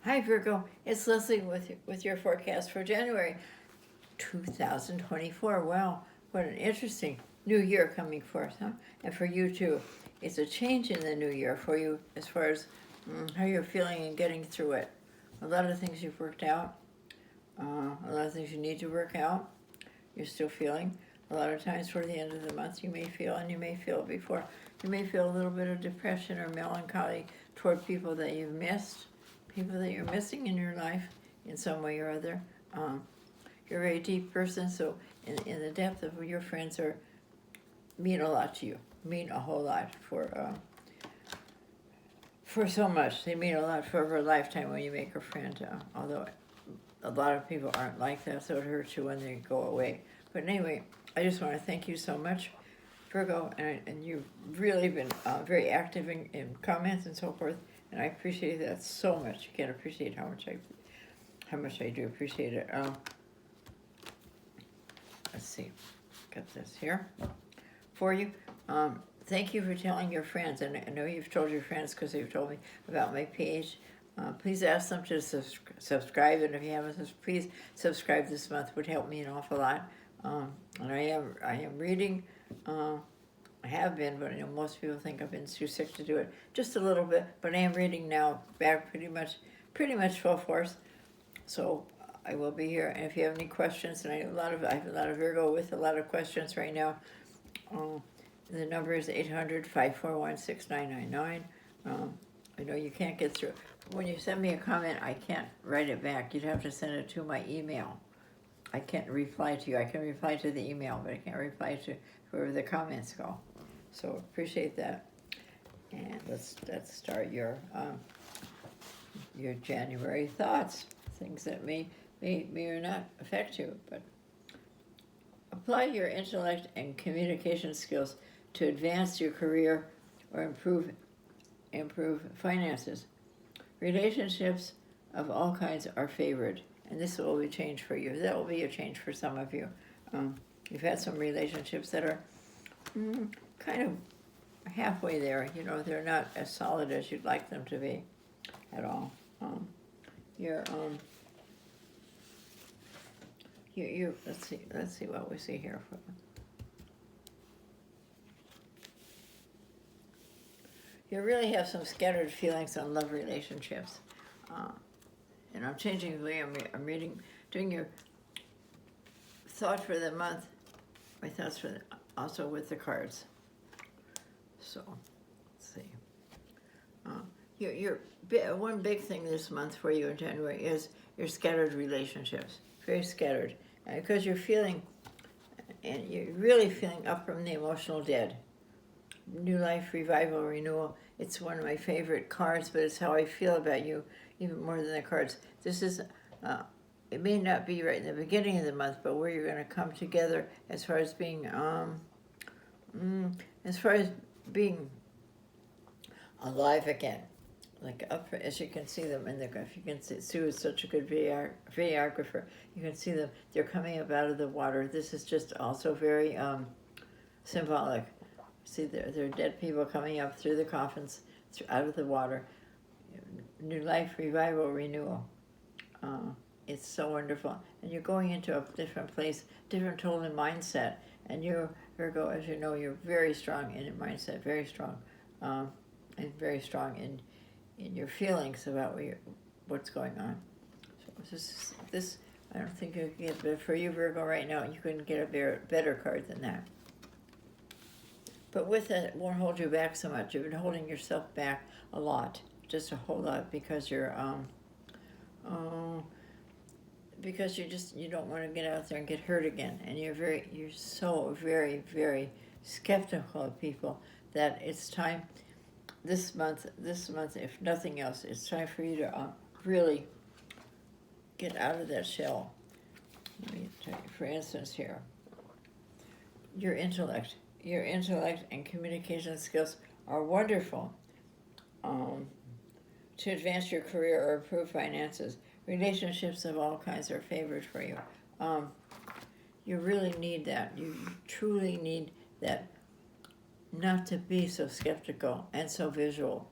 Hi Virgo, it's Leslie with your forecast for January 2024. Wow, what an interesting new year coming forth, huh? And for you too. It's a change in the new year for you as far as how you're feeling and getting through it. A lot of things you've worked out, a lot of things you need to work out, you're still feeling. A lot of times toward the end of the month you may feel, and you may feel before, you may feel a little bit of depression or melancholy toward people that you've missed, people that you're missing in your life in some way or other. You're a very deep person, so in the depth of your friends mean a lot to you, mean a whole lot for so much. They mean a lot for a lifetime when you make a friend, although a lot of people aren't like that, so it hurts you when they go away. But anyway, I just want to thank you so much, Virgo, and you've really been very active in comments and so forth, and I appreciate that so much. You can't appreciate how much I do appreciate it. Let's see, got this here for you. Thank you for telling your friends, and I know you've told your friends because they've told me about my page. Please ask them to subscribe, and if you haven't, please subscribe this month. Would help me an awful lot. And I am reading. I have been, but I know most people think I've been too sick to do it. Just a little bit, but I am reading now, back pretty much full force. So I will be here, and if you have any questions, and I have a lot of Virgo with a lot of questions right now. The number is 800-541-6999. I know you can't get through. When you send me a comment, I can't write it back. You'd have to send it to my email. I can't reply to you. I can reply to the email, but I can't reply to wherever the comments go. So appreciate that. And let's start your January thoughts, things that may or not affect you, but apply your intellect and communication skills to advance your career or improve finances. Relationships of all kinds are favored, and this will be a change for you. That will be a change for some of you. You've had some relationships that are kind of halfway there. You know, they're not as solid as you'd like them to be at all. Let's see what we see here. You really have some scattered feelings on love relationships. And I'm changing the way I'm reading, doing your thought for the month, my thoughts also with the cards. So, let's see. One big thing this month for you in January is your scattered relationships, very scattered. And because you're feeling, and you're really feeling up from the emotional dead. New life, revival, renewal. It's one of my favorite cards, but it's how I feel about you even more than the cards. This is, it may not be right in the beginning of the month, but where you're going to come together as far as being, alive again. Like up, as you can see them in the graph, you can see Sue is such a good videographer. You can see them; they're coming up out of the water. This is just also very symbolic. See, there are dead people coming up through the coffins, out of the water. New life, revival, renewal. It's so wonderful, and you're going into a different place, different total mindset. And you, Virgo, as you know, you're very strong in your mindset, very strong, and very strong in your feelings about what's going on. So this I don't think you can get, but for you, Virgo, right now, you couldn't get a better card than that. But with that, it won't hold you back so much. You've been holding yourself back a lot, just a whole lot, because you're because you don't want to get out there and get hurt again, and you're so very, very skeptical of people that it's time. This month, if nothing else, it's time for you to really get out of that shell. Let me tell you, for instance, here, your intellect and communication skills are wonderful to advance your career or improve finances. Relationships of all kinds are favored for you. You really need that. You truly need that. Not to be so skeptical and so visual.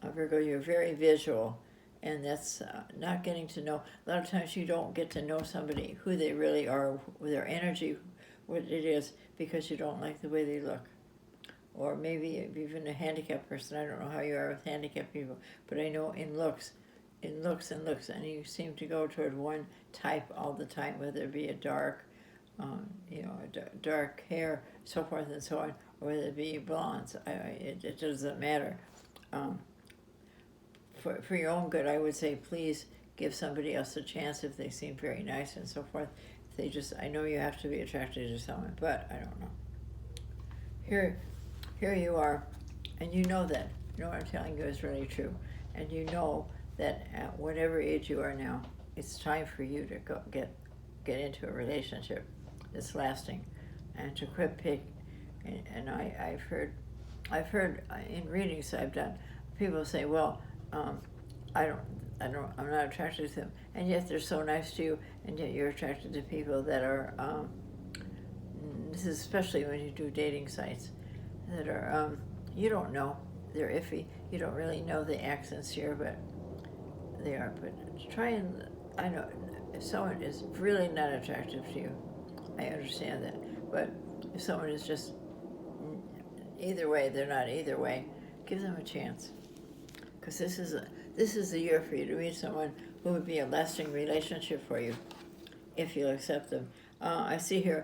Virgo, you're very visual, and that's not getting to know. A lot of times you don't get to know somebody, who they really are, their energy, what it is, because you don't like the way they look. Or maybe even a handicapped person. I don't know how you are with handicapped people, but I know in looks, and you seem to go toward one type all the time, whether it be a dark, dark hair, so forth and so on, or whether it be blondes. It doesn't matter. For your own good, I would say please give somebody else a chance if they seem very nice and so forth. If they just, I know you have to be attracted to someone, but I don't know. Here you are, and you know that. You know what I'm telling you is really true. And you know that at whatever age you are now, it's time for you to go get into a relationship that's lasting, and to quit pick. And I've heard in readings I've done, people say, well, I'm not attracted to them, and yet they're so nice to you, and yet you're attracted to people that are, this is especially when you do dating sites, that are, you don't know, they're iffy, you don't really know the accents here, but they are. But try and, I know, if someone is really not attractive to you, I understand that, but if someone is just, either way, they're not either way, give them a chance. Because this is the year for you to meet someone who would be a lasting relationship for you, if you'll accept them. I feel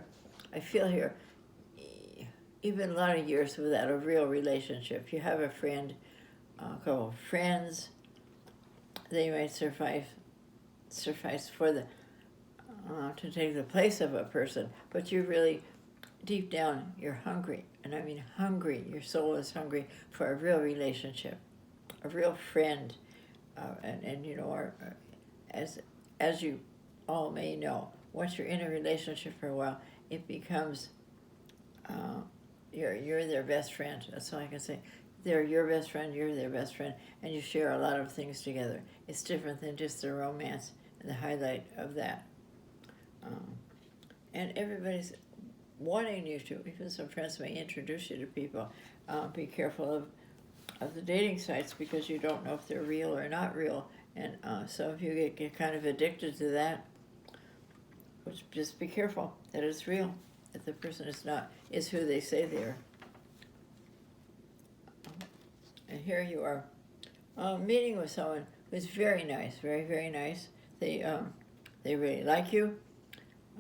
here, you've been a lot of years without a real relationship. You have a friend, a couple of friends, they might suffice for the to take the place of a person, but you really, deep down, you're hungry, and I mean hungry. Your soul is hungry for a real relationship, a real friend, and you know, as you all may know, once you're in a relationship for a while, it becomes you're their best friend. That's all I can say. They're your best friend, you're their best friend, and you share a lot of things together. It's different than just the romance and the highlight of that. And everybody's wanting you to, even some friends may introduce you to people. Be careful of the dating sites, because you don't know if they're real or not real. And so if you get kind of addicted to that, just be careful that it's real, that the person is who they say they are. And here you are, meeting with someone who's very nice, very, very nice. They really like you.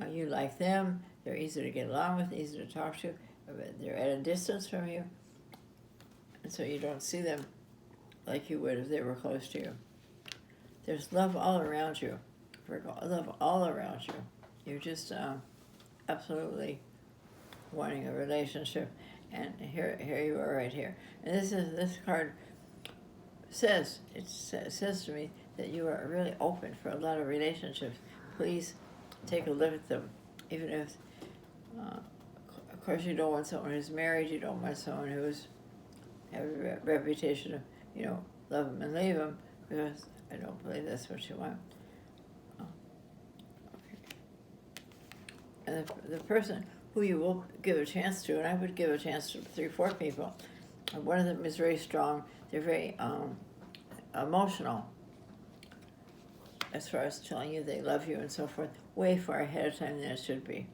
You like them. They're easy to get along with, easy to talk to. They're at a distance from you, and so you don't see them like you would if they were close to you. There's love all around you, Virgo. Love all around you. You're just absolutely wanting a relationship, and here you are right here. And this card says to me that you are really open for a lot of relationships. Please take a look at them, even if, of course, you don't want someone who's married. You don't want someone who's have a reputation of, love them and leave them, because I don't believe that's what you want. And the person who you will give a chance to, and I would give a chance to 3 or 4 people. And one of them is very strong. They're very emotional, as far as telling you they love you and so forth, way far ahead of time than it should be.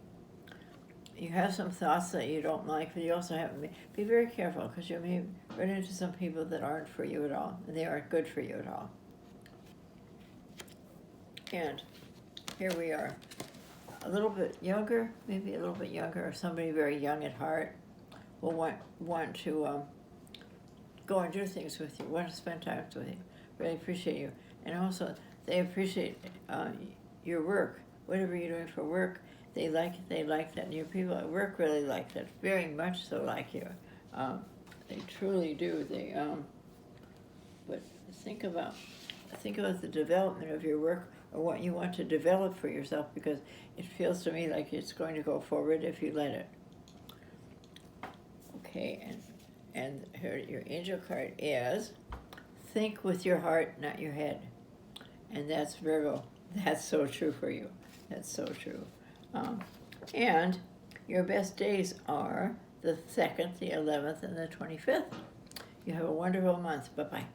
You have some thoughts that you don't like, but you also have to be very careful, because you may run into some people that aren't for you at all, and they aren't good for you at all. And here we are, a little bit younger, maybe a little bit younger, or somebody very young at heart will want to go and do things with you, want to spend time with you, really appreciate you. And also, they appreciate your work, whatever you're doing for work. They like that. And your people at work really like that, very much so like you. They truly do. But think about the development of your work, or what you want to develop for yourself, because it feels to me like it's going to go forward if you let it. Okay, and here your angel card is, think with your heart, not your head. And that's Virgo. That's so true for you. That's so true. And your best days are the 2nd, the 11th, and the 25th. You have a wonderful month. Bye-bye.